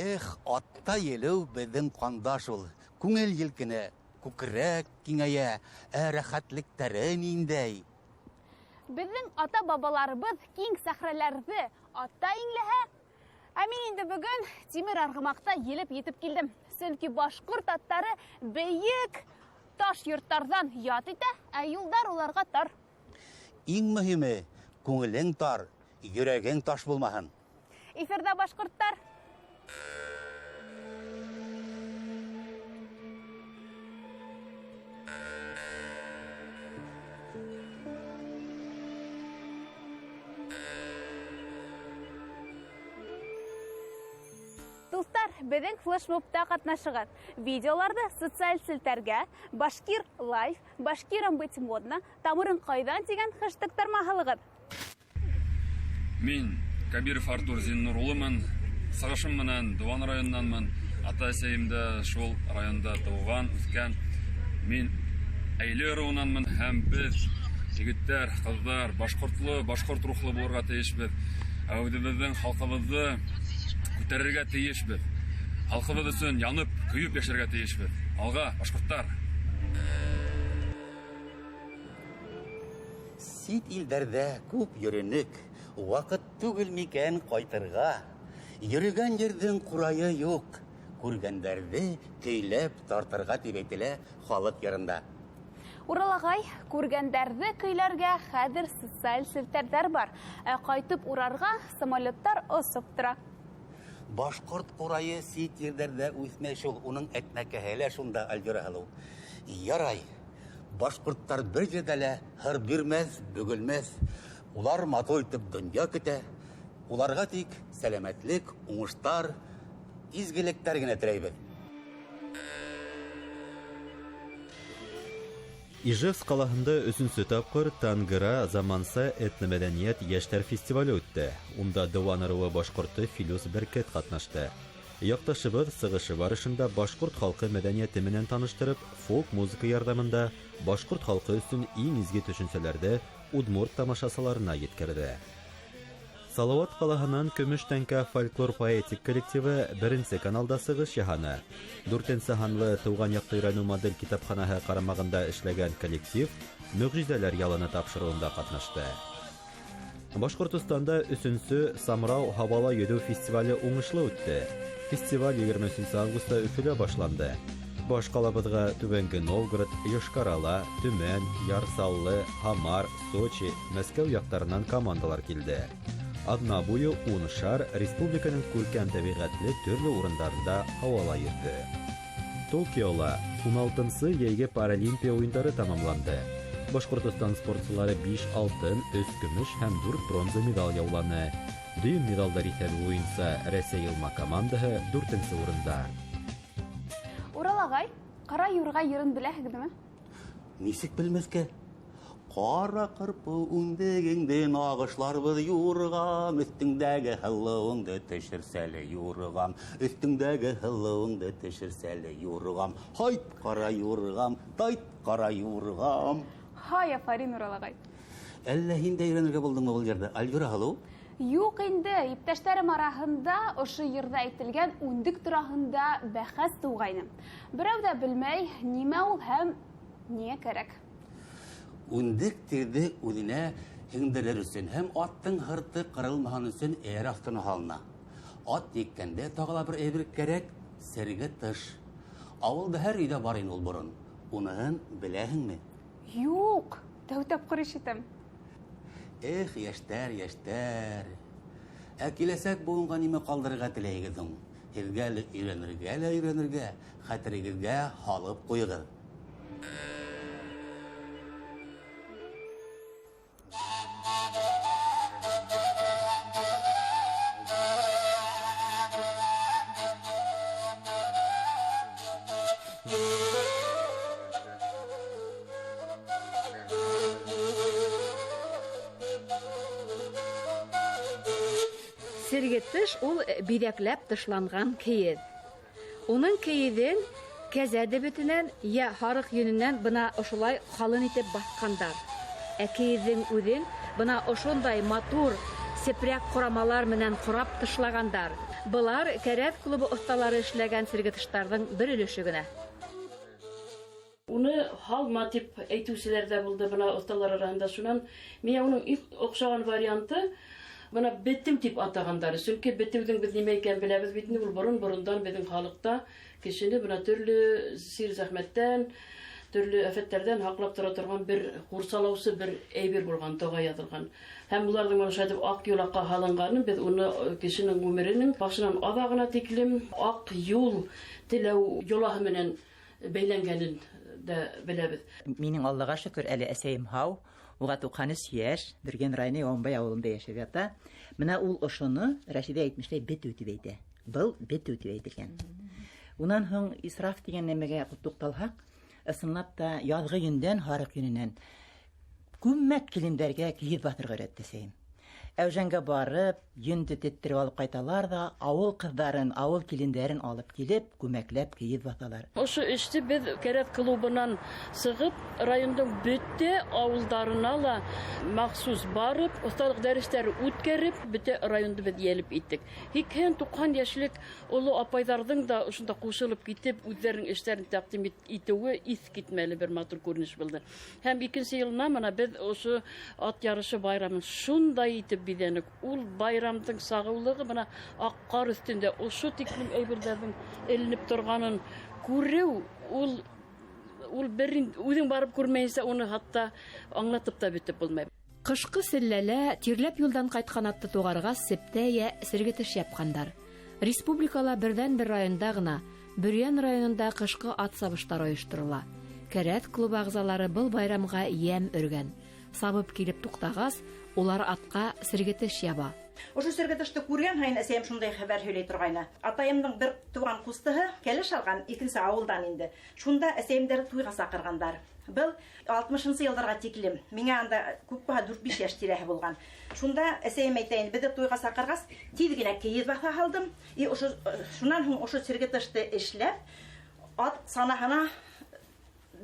Атта елеу беҙҙең ҡанда шул. Күңел елкенә, күкрәк киңәйә, рәхәтлектәре ниндәй. Беҙҙең ата-бабаларыбыҙ киң сәхрәләрҙе атта иңләһә, ә мин инде бөгөн тимер арғымаҡта елеп етеп килдем. Сөнки башҡорт аттары бейек таш йорттарҙан ят итә, ә юлдар уларға тар. Иң мөһиме, күңелең тар, йөрәгең таш булмаһын. Эфирҙа башҡорттар. Дуҫтар, беҙҙең флешмобта ҡатнашығыҙ. Видеоларҙы социаль селтәргә «Башкир лайф», «Башкирам быть модно», «Тамырың ҡайҙан» тигән хэштегтарма һалығыҙ. Мин Кабиров Артур Зиннур улымын. Сағышым менән Дыуан районнанмын. Ата-әсәйемдә шул районда тыуған, үҫкән. Мин Әйле ырыуынанмын һәм беҙ егеттәр, ҡыҙҙар, башҡортлы, башҡорт рухлы булырға тейешбеҙ. Үҙебеҙҙең халҡыбыҙҙы күтәрергә тейешбеҙ. Халҡыбыҙ өсөн янып, көйөп йәшәргә тейешбеҙ. Алға, башҡорттар! Сит илдәрҙә күп йөрөнөк, ваҡыт түгел микән ҡайтырға. Йөрөгән ерҙең ҡурайы юҡ, күргәндәрҙе көйләп тартырға тип әйтелә халыҡ йырында. Урал ағай, күргәндәрҙе көйләргә хәҙер социаль селтәрҙәр бар, ә ҡайтып урарға самолеттар осоп тора. Башҡорт ҡурайы сит ерҙәрҙә үҫмәй шул, уның әтмәкәһе лә шунда, Альбира Һылыу. Ярай, башҡорттар бер ерҙә лә һыр бирмәҫ, бөгөлмәҫ. Улар матур итеп донъя көтә. Уларға тик сәләмәтлек, уңыштар, изгелектәр генә теләйбеҙ. Ижевск ҡалаһында 3-нче тапҡыр Тангыра заманса этномәҙәниәт йәштәр фестивале үтте. Унда Дыуан ырыуы башҡорты Филүс Бәркәт ҡатнашты. Яҡташыбыҙ сығышы барышында башҡорт халҡы мәҙәниәте менән таныштырып, фолк музыка ярҙамында башҡорт халҡы өсөн иң изге төшөнсәләрҙе Удмурт тамашасыларына еткерҙе. Салауат ҡалаһынан Көмөш тәңкә фольклор-поэтик коллективы 1-нче каналда сығыш яһаны. 4-нче һанлы Тыуған яҡты өйрәнеү модель китапханаһы ҡарамағында эшләгән коллектив мөғжизәләр яланы тапшырыуында ҡатнашты. Башҡортостанда 3-нче Самрау һауала йөҙөү фестивале уңышлы үтте. Фестиваль 23 августа Өфөлә башланды. Баш ҡалабыҙға Түбәнге Новгород, Йошкар-Ола, Төмән, Ярсаулы, Һамар, Сочи, Мәскәү яҡтарынан командалар килде. Аҙна буйы 10 шар республиканың күркәм тәбиғәтле төрлө урындарында һауала йөҙҙө. Токиола 16-нсы йәйге Паралимпия уйындары тамамланды. Башҡортостан спортсылары 5 алтын, 3 көмөш һәм 4 бронза медаль яуланы. Дөйөм медалдар иҫәбе буйынса Рәсәй йылма командаһы 4-нсе урында. Урал ағай, ҡара юрға йырын беләһегеҙме? Нисек белмәҫкә? Ҡара ҡырпы үндегеңде нағышларбыҙ юрғам, өҫтөңдәге һылыуыңды төшөрсәле юрғам, өҫтөңдәге һылыуыңды төшөрсәле юрғам. Һайт, ҡара юрғам, тайт, ҡара юрғам. Һай, афарин, Урал ағай. Әллә һин дә өйрәнергә булдыңмы был йырҙы, Альбира Һылыу? Юҡ инде, иптәштәрем араһында ошо йырҙа әйтелгән үндек тураһында бәхәс тыуғайны. Берәү ҙә белмәй, нимә ул һәм ниңә кәрәк. Үндек тирҙе үҙенә һеңдерер өсөн һәм аттың һырты ҡырылмаһын өсөн эйәр аҫтына һалына. Ат еккәндә тағы ла бер әйбер кәрәк, сәргә тыш. Ауылда һәр өйҙә бар ине ул борон. Уныһын беләһеңме? Юҡ, тәү тапҡыр ишетәм. Эх, йәштәр, йәштәр. Ә киләсәк быуынға нимә ҡалдырырға теләйегеҙ һуң? Һеҙгә лә өйрәнергә, хәтерегеҙгә һалып ҡуйығыҙ. Сергетыш ул биҙәкләп тышланған кейеҙ. Уның кейеҙен кәзә дебетенән йә һарыҡ йөнөнән бына ошолай ҡалын итеп баҫҡандар. Ә кейеҙҙең үҙен бына ошондай матур сепрәк ҡорамалар менән ҡорап тышлағандар. Былар Кәрәт клубы осталары эшләгән сиргетыштарның бер өлеше генә. Уны халма дип әйтүселәр дә булды бына осталар арасында. Шуннан миңа уның иң охшаган варианты бына бетеү дип атагандары. Чөнки бетеүдең без нимә икән беләбез бит, ул борын-борындан безнең халыкта кешене бына төрле сир зәхмәттән, төрле афәтләрдән хаклап тора торган бер курсалаучы бер әйбер булган, тога язылган. Һәм уларның моны шайтып ак юлакка халынганын без уны кешенең гомеренең башынан адагына тиклем ак юл теләү юлаһы менән бәйләнгәнен дә беләбез. Минең Аллага шөкер, әле әсәем һау, уга 93 яшь, Бөргән районы Яванбай авылында яшәп ята. Менә ул ошоны Рәшидә әйтмешләй бетеү дип әйтә. Был бетеү дип әйтелгән. Унан һоң исраф дигән нәмәгә тукталсак, ысынлап та язгы йөндән харык йөненнән күммәк килемдәргә киеп батырга өйрәтәсәем. Әүҗәнгә барып, йөнде теттереп алып кайталар да, авыл кыздарын, авыл килендәрен алып килеп, күмәкләп киеп баталар. Ошы эште без Кәрәт клубынан сыгып, райондың бөтә авылдарына ла махсус барып, осталык дәресләре үткәреп, бөтә районды без ялып иттек. 90 яшьлек олы апайларның да ушында кушылып китеп, үзләренең эшләрен тәкъдим итүе ис китмәле бер матур күренеш булды. Һәм 2нче елна менә без ошы ат ярышы байрамын шундай итеп бидәнек. Ул байрамның сагылыгы менә ак кар өстендә ошы тиклем әйберләрнең эленеп торганын күрү, ул бер үзең барып күрмәйсә, уны хатта аңлатып та бетеп булмый. Кышкы селләлә тирләп юлдан кайткан атты тугарга септәя сиргетеш япкандар. Республикала бердән-бер районда гына Бөрьян районында кышкы ат сабыштары оештырыла. Кәрәт клубы агзалары был байрамга ям өргән. Сабып килеп туктагас, улар атка сиргетеш яба. Ошо сиргетеште күргән һайын әсәем шундай хәбәр һөйләй торгайны. Атаемның бер туган кустыһы кәлеш алган 2нче авылдан инде. Шунда әсәемдәр туйга сакыргандар. Был 60нчы елларга тиклем. Миңа анда күп кына 4-5 яшь тирәһе булган. Шунда әсәем әйтә инде, безне туйга сакыргас, тиз генә киез баса алдым. И шуннан һуң ошо сиргетеште эшләп, ат санаһына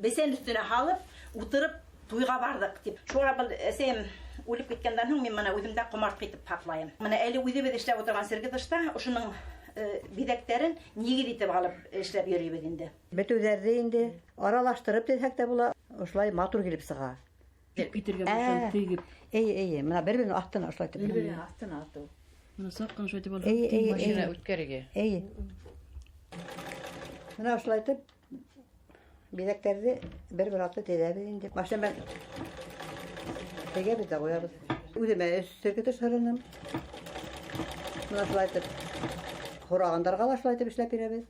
бесән өстенә һалып, утырып туйга бардык дип. Шуңа бул әсәем үлеп киткәндән һуң мин моны үземдә комарт китеп хаклайым. Менә әле үзебез эшләп утырган сиргетешта ошының бидәктәрен нигез итеп алып эшләп йөрибез инде. Бетүләрне инде аралаштырып дисәк тә була, ошлай матур килеп сыга. Китергән булса тигеп. Менә бер-берне астына ошлай итеп. Бер-берне астына ату. Менә саккан шайтып алып. Машина үткәргә. Менә ошлай итеп бидәктәрне бер-бер атып тезәбез инде. Машина Тегә бит дә коябыз. Үземә сиргетеш сарынам. Менә шулай итеп хорагандарға ла шулай итеп эшләп бирәбез.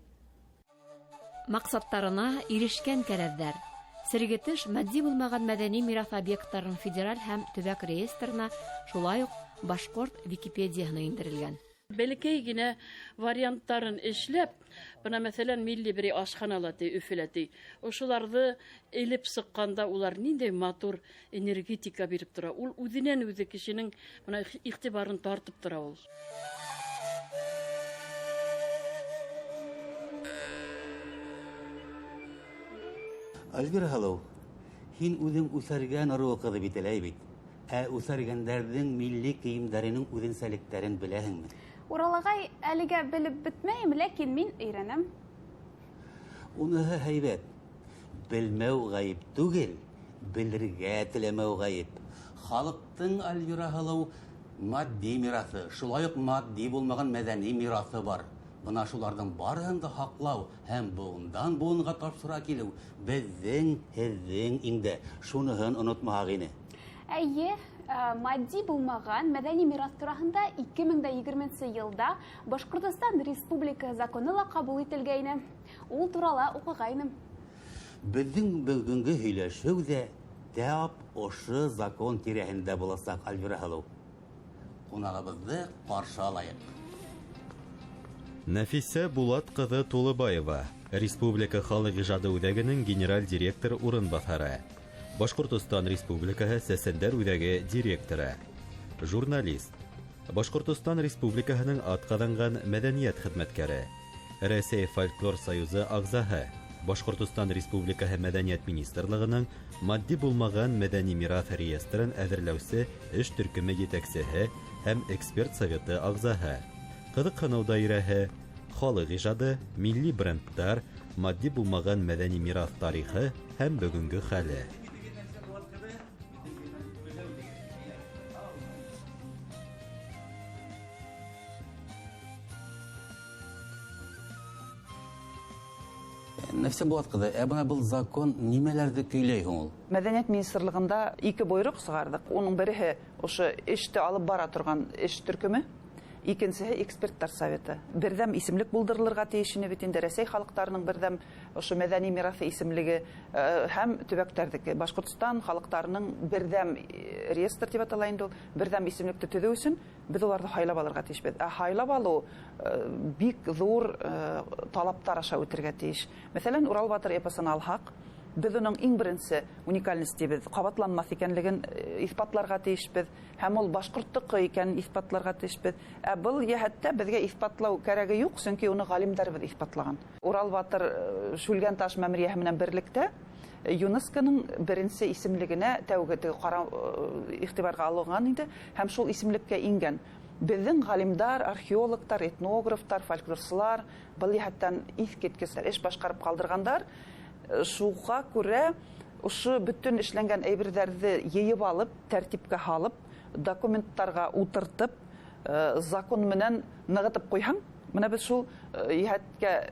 Максаттарына ирешкән кәрәҙҙәр. Сиргетеш матди булмаган мәдәни мираҫ объекттарының федераль һәм төбәк реестрына, шулай уҡ Башҡорт Википедияһына индерелгән. Бәләкәй генә варианттарын эшләп, бына мәсәлән милли бер ашханала Өфөлә ошоларҙы элеп сыҡҡанда улар ниндәй матур энергетика биреп тора. Ул үҙенән үҙе кешенең бына иғтибарын тартып тора ул. Альбира Халау, һин үҙең үсәргән ырыу ҡыҙы бит әле бит. Ә үсәргәндәрҙең милли кейемдәренең үҙенсәлектәрен беләһеңме? Уралағай әлегә белеп бөтмәйем, ләкин мин өйрәнәм. Уныһы һәйбәт. Белмәү ғайып түгел, белергә теләмәү ғайып. Халыҡтың, Альбира Халау, матди мираҫы, шулай уҡ матди булмаған мәҙәни мираҫы бар. Бына шуларҙың барыһын да һаҡлау һәм быуындан быуынға тапшыра килеү беҙҙең, һеҙҙең инде. Шуныһын онотмаһаҡ ине. Әйе, матди булмаған мәҙәни мираҫ тураһында 2020 йылда Башҡортостан Республика законы ла ҡабул ителгәйне. Ул турала уҡығайным. Беҙҙең бөгөнгө һөйләшеү ҙә тәп ошо закон тирәһендә буласаҡ, Альбира Халау. Ҡунағыбыҙҙы ҡаршы алайыҡ. Нәфисә Булат ҡыҙы Тулыбаева, Республика халыҡ ижады үҙәгенең генераль директор урынбаҫары. Башҡортостан Республикаһы Сәсәндәр үҙәге директоры. Журналист. Башҡортостан Республикаһының атҡаҙанған мәҙәниәт хеҙмәткәре. Рәсәй фольклор союзы ағзаһы. Башҡортостан Республикаһы мәҙәниәт министрлығының матди булмаған мәҙәни мираҫ реестрын әҙерләүсе эш төркөмө етәксеһе һәм эксперт советы ағзаһы. Кызыксыну даирәһе, халык ижады, милли брендтар, матди булмаган мәдәни мирас тарихы һәм бүгенге хәле. Нәфсебулат кызы, бына был закон нимәләрде көйләй һуң ул? Мәдәният министрлыгында 2 бойрык сыгардык. Уның береһе ошо эште алып бара торган эш төркеме, икенчесе эксперттар советы. Бердәм исемлек булдырылырга тиешене бит инде Рәсәй халыкларының бердәм ошо мәдәни мирасы исемлеге һәм төбәктәрдәге Башкортстан халыкларының бердәм реестр дип атала инде ул, бердәм исемлекте төзү өчен без уларны хайлап алырга тиешбез. Хайлап алу бик зур талаптар аша үтәргә тиеш. Мәсәлән, Урал батыр эпосын алһак, без уның иң беренче уникальностебез, кабатланмас икәнлеген исбатларга тиешбез, һәм ул башкорттыкы икәнен исбатларга тиешбез. Был яһәттә безгә исбатлау кәрәге юк, чөнки уны галимнәрбез исбатлаган. Урал батыр Шүлгән таш мәмерияһе менән берлектә ЮНЕСКОның беренче исемлегенә тәүге игътибарга алынган иде, һәм шул исемлеккә ингән. Безнең галимдар, археологтар, этнографтар, фольклорчылар был яһәттән искиткеч эш башкарып калдыргандар. Шуға күрә ошо бүтән эшләнгән әйберләрне йыйып алып, тәртипкә халып, документларга утыртып, закон менән ныгытып куйһаң, менә без шул яһәткә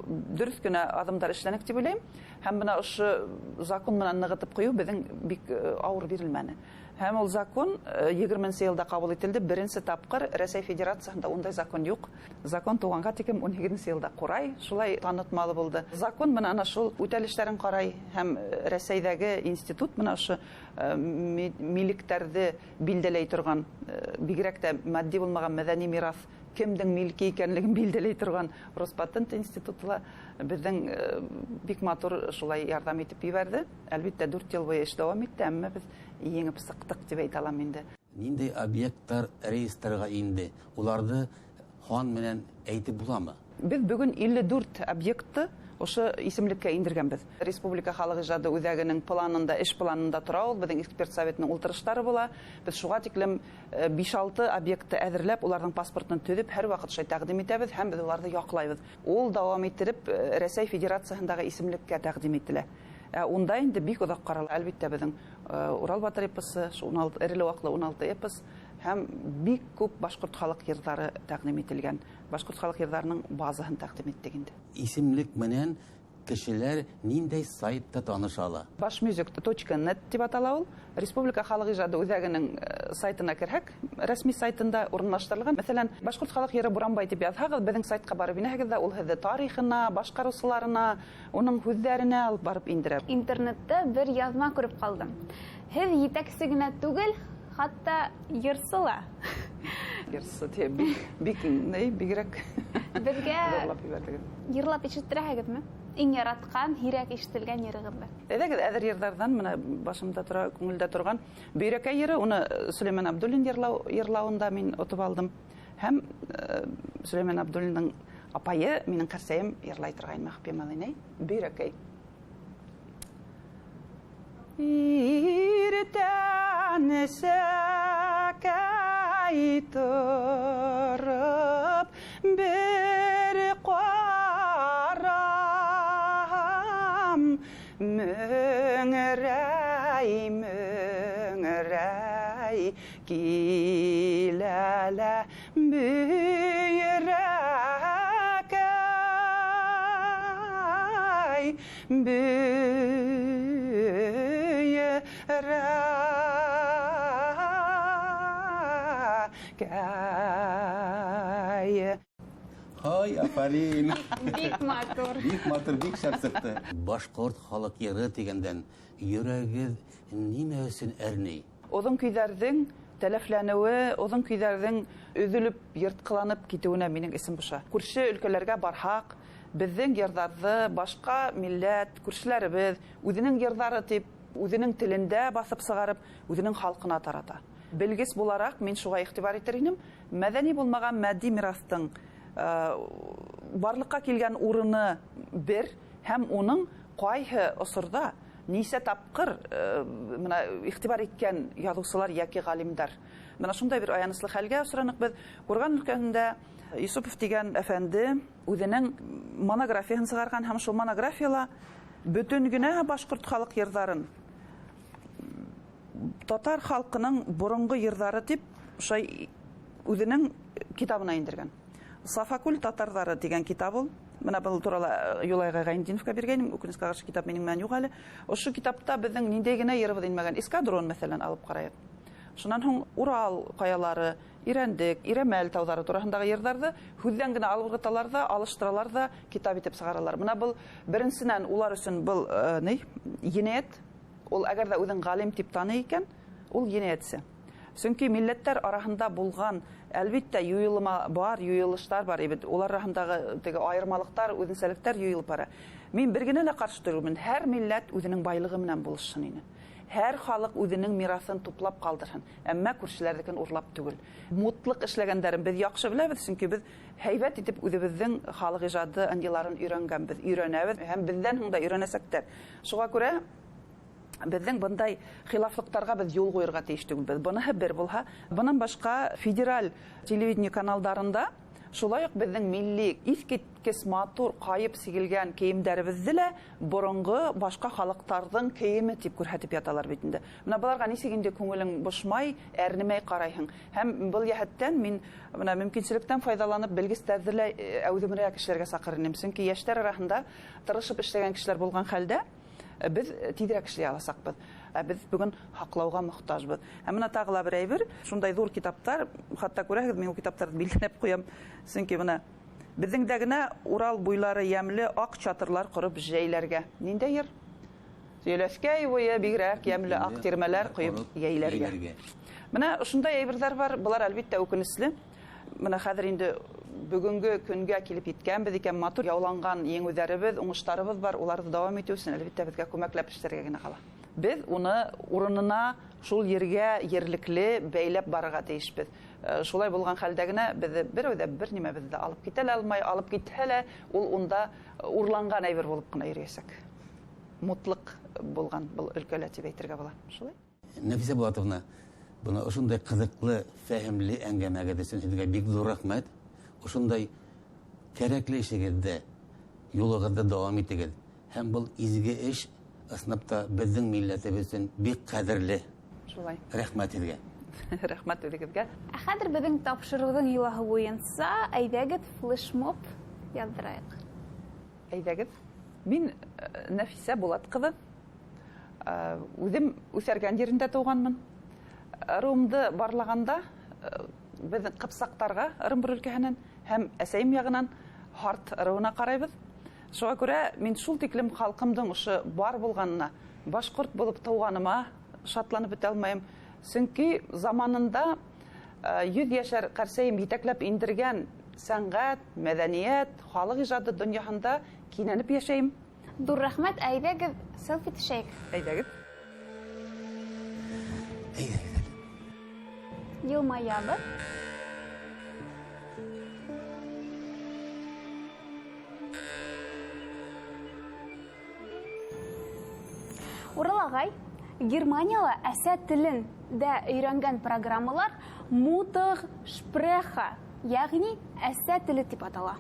дөрес кенә адымдар эшләнек дип уйлыйм. Һәм менә ошо закон менән ныгытып кую безнең бик авыр бирелмәне. Һәм ул закон 20 елда кабул ителде. Беренче тапкыр Рәсәй Федерациясында ундай закон юк. Закон туганга тикем 12 елда курай, шулай танытмалы булды. Закон менә ана шул үтәлешләрен карай һәм Рәсәйдәге институт менә ошо милектәрне билдәләй торган, бигрәк тә матди булмаган мәдәни мирас кемдең милки икәнлеген билдәләй торган Роспатент институты безнең бик матур шулай ярдәм итеп ибәрде. Әлбәттә 4 ел буе эш дәвам итте, әмма без еңеп сыктык дип әйтә алам инде. Нинди объекттар реестрга инде? Уларны хан менән әйтеп буламы? Без бүген 54 объектты ошо исемлеккә индергәнбез. Республика халык ижады үзәгенең планында, эш планында тора ул, безнең эксперт советының ултырышлары була. Без шуга тиклем 5-6 объектты әзерләп, уларның паспортын төзеп, һәр вакыт шулай тәкъдим итәбез һәм без уларны яклайбыз. Ул дәвам иттереп Рәсәй Федерациясындагы исемлеккә тәкъдим ителә. Унда инде бик озак карала. Әлбәттә безнең Урал батыр эпосы, 16 эреле-ваклы 16 эпос һәм бик күп башкорт халык йырдары тәкъдим ителгән. Башкорт халык йырдарының базасын тәкъдим иттек инде. Исемлек менән кешеләр ниндәй сайтта танышалар? Bashmusic.net дип атала ул. Республика халык ижады үзәгенең сайтына керһәк, рәсми сайтында урынлаштырылган. Мәсәлән, башкорт халык йыры Буранбай дип язһагыз, безнең сайтка барып инәһегез дә ул һеҙҙе тарихына, башҡарыусыларына, уның һүҙҙәренә алып барып индерә. Интернетта бер язма күреп калдым. Һеҙ етәксе генә түгел, хатта йырсыла. Йырсы бигерәк Безгә йырлап ишеттерәһегеҙме? Иң яратҡан, һирәк ишетелгән йырығыҙҙы. Әйҙәгеҙ, әҙер йырҙарҙан менә башымда тора, күңелдә торган Бөйрәкәй йыры, уны Сөләймән Абдуллин йырлауында мин отоп алдым. Һәм Сөләймән Абдуллиндың апайы, минең ҡәрсәйем йырлай торған Мәхпима инәй, Бөйрәкәй. Иртән сәкәй торып бер ҡарам, мөңрәй киләлә Бөйрәкәй, Ай, афарин. Бик матур. Бик матур, бик шәп сыҡты. Башҡорт халык йыры тигәндән йөрәгеҙ нимә өсөн әрней? Оҙон көйҙәрҙең тәләфләнеүе, оҙон көйҙәрҙең өҙөлөп, йыртҡыланып китеүенә минең эсем боша. Күрше өлкәләргә барһаҡ, беҙҙең йырҙарҙы башҡа милләт, күршеләребеҙ, үҙенең йырҙары тип, үҙенең телендә баҫып сығарып, үҙенең халҡына тарата. Белгес булараҡ мин шуға иғтибар итер инем, мәҙәни булмаған матди мираҫтың барлыҡҡа килгән урыны бер һәм уның ҡайһы осорҙа нисә тапкыр менә игътибар иткән язучылар яки галимдар. Менә шундай бер аяныслы хәлгә очранык без. Курган өлкәсендә Юсупов дигән әфәнде үзенең монографиясын сыгарган һәм шул монографияла бөтен генә башкорт халык йырдарын, татар халкының борынгы йырдары дип шай үзенең китабына индергән. Сафакул татарлары дигән китап ул. Менә бу туралы Юлайга Гайндиновка биргәнем, үкенечкә каршы китап минем менән юк әле. Ошо китапта безнең ниндәй генә йырыбыз инмәгән. Эскадрон мәсәлән алып карыйк. Шуннан һуң Урал каялары, Ирәндек, Иремәл тауҙары тураһындагы йырҙарҙы һүҙҙән генә алып ҡыталар да, алыштыралар да, китап итеп сығаралар. Менә был беренсенән улар өсөн был енәйәт. Ул әгәр дә үҙен галим дип таный икән, ул енәйәтсе. Сөнки милләттәр араһында булган әлбиттә юйылма бар, юйылыштар бар. Улар араһындагы теге айырмалыҡтар, үҙенсәлектәр юйылып бара. Мин бер генә лә ҡаршы түгелмен. Һәр милләт үҙенең байлығы менән булышсын ине. Һәр халык үҙенең мирасын туплап ҡалдырһын, әммә күршеләрҙекен урлап түгел. Мутлыҡ эшләгәндәрен беҙ яҡшы беләбеҙ, сөнки беҙ һәйбәт итеп үҙебеҙҙең халыҡ ижады ынйыларын өйрәнгәнбеҙ, өйрәнәбеҙ һәм беҙҙән һуң да өйрәнәсәктәр. Шуға күрә безнең бындай хилафлыҡтарға беҙ юл ҡуйырға тейеш түгелбеҙ. Быныһы бер булһа, бынан башҡа федераль телевидение каналдарында шулай уҡ беҙҙең милли иҫ-киткес матур ҡайып сигелгән кейемдәребеҙҙе лә боронғо башҡа халыҡтарҙың кейеме тип күрһәтеп яталар бит инде. Менә быларға нисек инде күңелең бошмай, әрнемәй ҡарайһың. Һәм был йәһәттән мин менә мөмкинселектән файҙаланып белгестәрҙе лә әүҙемерәк эшләргә саҡырам. Сөнки йәштәр араһында тырышып эшләгән кешеләр булған хәлдә без тиҙерәк эшләй аласаҡбыҙ. Без бүген һаҡлауға мохтажбыҙ. Һәм менә тағы ла бер әйбер, шундай ҙур китаптар, хатта күрәһегеҙ, мин ул китаптарҙы билгеләп ҡуям. Сөнки менә беҙҙең дә генә Урал буйлары йәмле аҡ чатырлар ҡороп жәйләргә. Ниндәй йыр? Йөләҫкәй буйы бигерәк йәмле аҡ тирмәләр ҡойоп йәйләргә. Менә шундай әйберҙәр бар, былар әлбиттә үкенесле. Менә хәҙер инде бөгөнгө көнгә килеп еткәнбеҙ икән, матур яуланған еңеүҙәребеҙ, уңыштарыбыҙ бар, уларҙы дауам итеү өсөн әлбиттә беҙгә күмәкләп эшләргә генә ҡала. Без уны урынына шул ергә ерлекле бәйләп барырға тейешбеҙ. Шулай булған хәлдә генә беҙҙе берәү ҙә бер нимә беҙҙе алып китә лә алмай, алып китһә лә, ул унда урланған әйбер булып ҡына йөрөйәсәк. Мутлыҡ булған был өлкәлә тип әйтергә була. Шулай. Нәфисә Булатовна, бына ошондай ҡыҙыҡлы, фәһемле әңгәмәгеҙ өсөн һеҙгә бик ҙур рәхмәт. Ошондай кәрәкле эшегеҙҙә, юлығыҙҙы дауам итегеҙ. Һәм был изге эш ысынлапта беҙҙең милләтебеҙ өсөн бик ҡәҙерле. Шулай. Рәхмәт һеҙгә. Рәхмәт үҙегеҙгә. Хәҙер беҙҙең тапшырыуҙың йолаһы буйынса әйҙәгеҙ флешмоб яҙҙырайыҡ. Әйҙәгеҙ. Мин Нәфисә Булат ҡыҙы. Үҙем үҫәргән ерендә тыуғанмын. Ырыуымды барлағанда беҙҙең Ҡыпсаҡтарға, Ырымбур өлкәһенән һәм әсәйем яғынан һарт ырыуына ҡарайбыҙ. Шуға күрә мин шул тиклем халҡымдың ошо бар булғанына, башҡорт булып тыуғаныма шатланып бөтә алмайым. Сөнки заманында 100 йәшәр ҡәрсәйем етәкләп индергән сәнғәт, мәҙәниәт, халыҡ ижады донъяһында кинәнеп йәшәйем. Ҙур рәхмәт, әйҙәгеҙ селфи төшәйек. Әйҙәгеҙ. Йылмаябыҙ. Урал ағай, Германияла әсә телен дә өйрәнгән программалар мутыгъ шпреха, яғни әсә теле тип атала.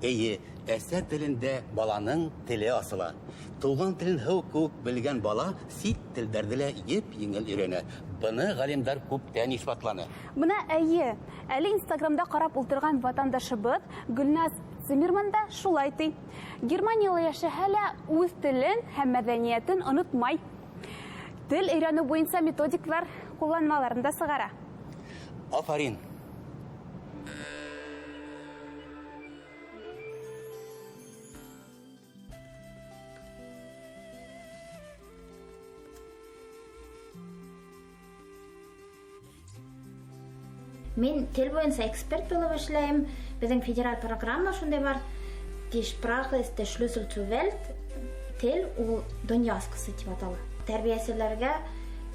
Эйе, әсә телендә баланың теле асыла. Туған телен һыу күк белгән бала сит телдәрҙе лә еп-еңел өйрәнә. Быны ғалимдар күптән исбатланы. Бына әйе, әле Инстаграмда ҡарап ултырған ватандашыбыҙ Гөлназ Циммерман да шулай ти. Германияла йәшәһә лә үҙ телен һәм мәҙәниәтен онотмай. Тел өйрәнеү буйынса методиклар ҡулланмаларында сығара. Афарин. Мин тел буйынса эксперт булып эшләйем. Безнең федераль программа шундай бар. Die Sprache ist der Schlüssel zur Welt. Тел ул донъя аскысы дип атала. Тәрбиәселәргә,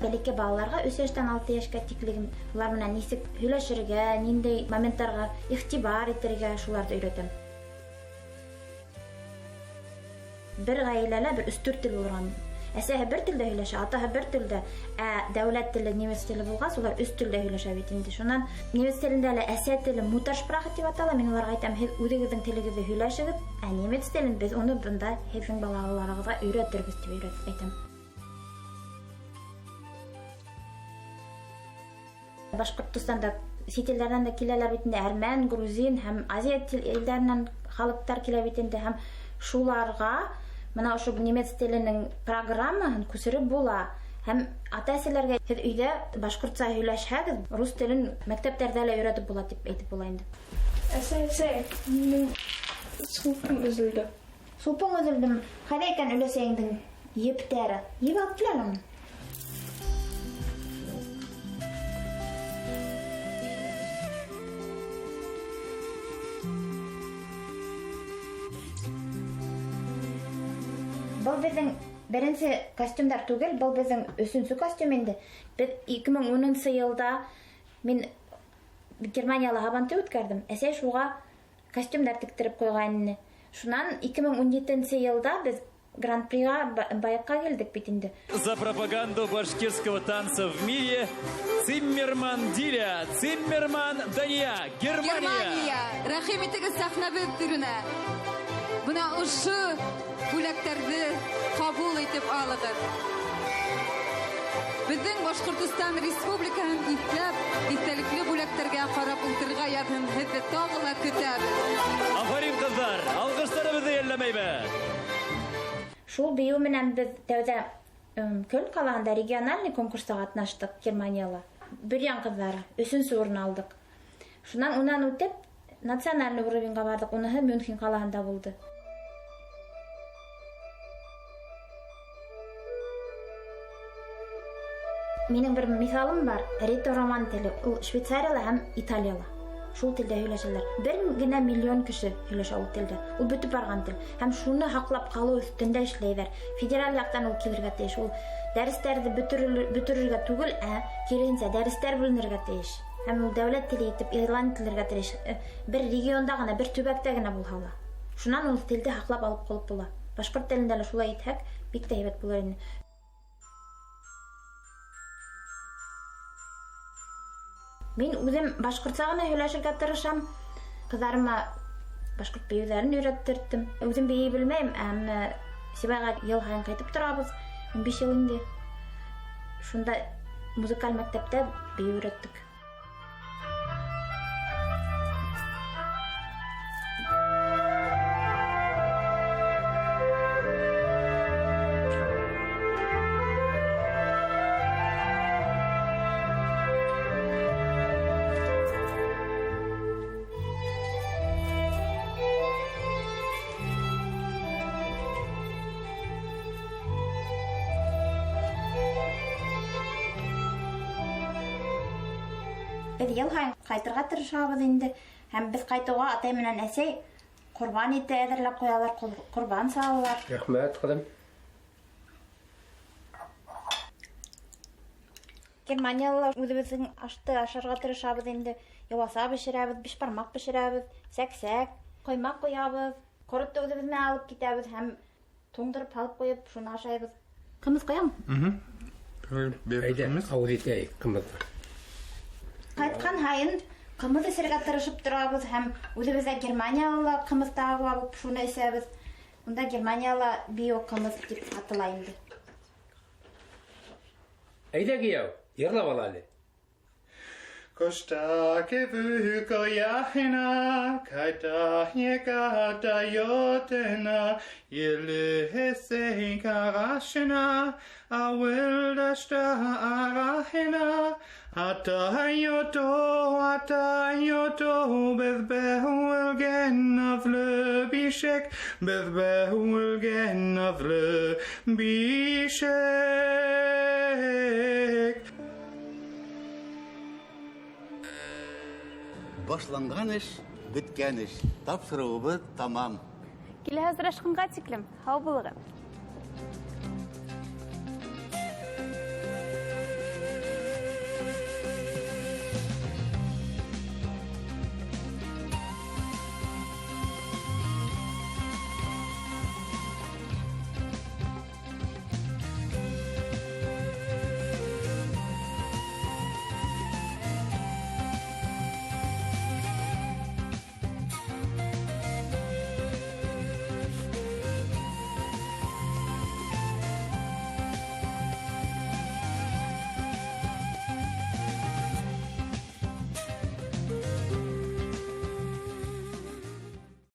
бәләкәй балаларга 3 яшьтән 6 яшькә тиклем улар менән нисек һөйләшергә, ниндәй моменттарга игътибар итәргә шуларны өйрәтәм. Бер гаиләлә бер 3-4 тел булган Әсәһе бер телдә һөйләшә, атаһы бер телдә, дәүләт теле немец теле булгас, улар өс телдә һөйләшә бит инде. Шуннан немец телендә лә әсә теле муташпраха дип атала. Мин уларга әйтәм, һез үзегезнең телегезне һөйләшегез, немец телен без уны бында һезнең балаларыгызга өйрәтергез дип әйтәм. Башкортстанда сителләрдән дә киләләр бит инде, әрмән, грузин һәм Азия телләреннән халыктар килә бит инде, һәм шуларга менә ошо немец теленең программаһын күчереп була. Һәм ата-әсәләргә һез өйдә башкортча һөйләшһәгез, рус телен мәктәпләрдә лә өйрәтеп була дип әйтеп була инде. Әсә, минең сулпым өзелде. Сулпың өзелдем. Кайда икән өләсәңнең ептәре? Еп алып киләләр. Бұл біздің бірінші костюмдар түгел, бұл біздің үшінші костюм енді. Біз 2010 елда мен Германияла Хабантта өткәрдім. Әсәй шуға костюмдар тіктіріп қойғанын. Шунан 2017 елда біз Гран-приға байыққа келдік бит инде. За пропаганду башкирского танца в мире Циммерман Диля, Циммерман Дания, Германия. Германия, рәхим итегез сәхнәбез түренә. Бuna ошо бүләктәрне кабул итеп алыгыз. Безнең Башкортстан Республикаһын истәлекле бүләктәргә карап утырырга язын һезне тагыла көтәбез. Афарин кызлар, алкышларыбызны йәлләмәйбез. Шул бию менән без тәүдә Кöln калаһында региональный конкурста катнаштык Германияла. Бөрьян кызлары 3нче урын алдык. Шуннан унан үтеп национальный уровеньга бардык. Уныһы Мюнхен калаһында булды. Минең бер мисалым бар. Рита Роман теле. Ул Швейцарияла һәм Италияла. Шул телдә һөйләшәләр. 1 генә миллион кеше һөйләшә ул телдә. Ул бөтеп барган тел. Һәм шуны хаклап калу өстендә эшләйләр. Федераль яктан ул килергә тиеш. Ул дәресләрне бөтерергә түгел, киренчә дәресләр бүленергә тиеш. Һәм ул дәүләт теле итеп игълан ителергә тиеш. Бер регионда гына, бер төбәктә генә булһа ла. Шуннан ул телде хаклап алып калып була. Башкорт телендә лә шулай итһәк, бик тә һәйбәт булыр инде. Мин үзем башкортча гына һөйләшергә тырышам. Кызларыма башкорт биюләрен өйрәттердем. Үзем бии белмәйм, әмма Сибайга ел һайын кайтып торабыз. 15 ел инде. Шунда музыкаль мәктәптә бию өйрәттек. Biz ел һайын кайтырга тырышабыз инде. Һәм без кайтуга атай менән әсәй курбан ите әзерләп куялар, курбан салалар. Рәхмәт, кызым. Германиялылар үзебезнең ашты ашарга тырышабыз инде. Яваса бешерәбез, бишбармак бешерәбез, сәксәк, коймак куябыз, корытты үзебезне алып китәбез һәм туңдырып алып куеп, шуны ашайбыз. Кымыз куям? Әйдә, авыз итәйек кымызны. Кайткан һайын кымыз эсергә тырышып торабыз һәм үзебездә Германиялы кымыз табып алып шуны эсәбез. Унда Германиялы био кымыз дип атала инде. Әйдә кияү, йырлап ал әле. Kosta kevyko jahina, kaita hiekata jotena, jylheseen karashena, awildasta arahena, atayoto, bezbehul genavle bishek, bezbehul genavle bishek. Башланган эш, беткән эш. Тапшыруыбыз тамам. Киләһе очрашканга тиклем, һау булыгыз.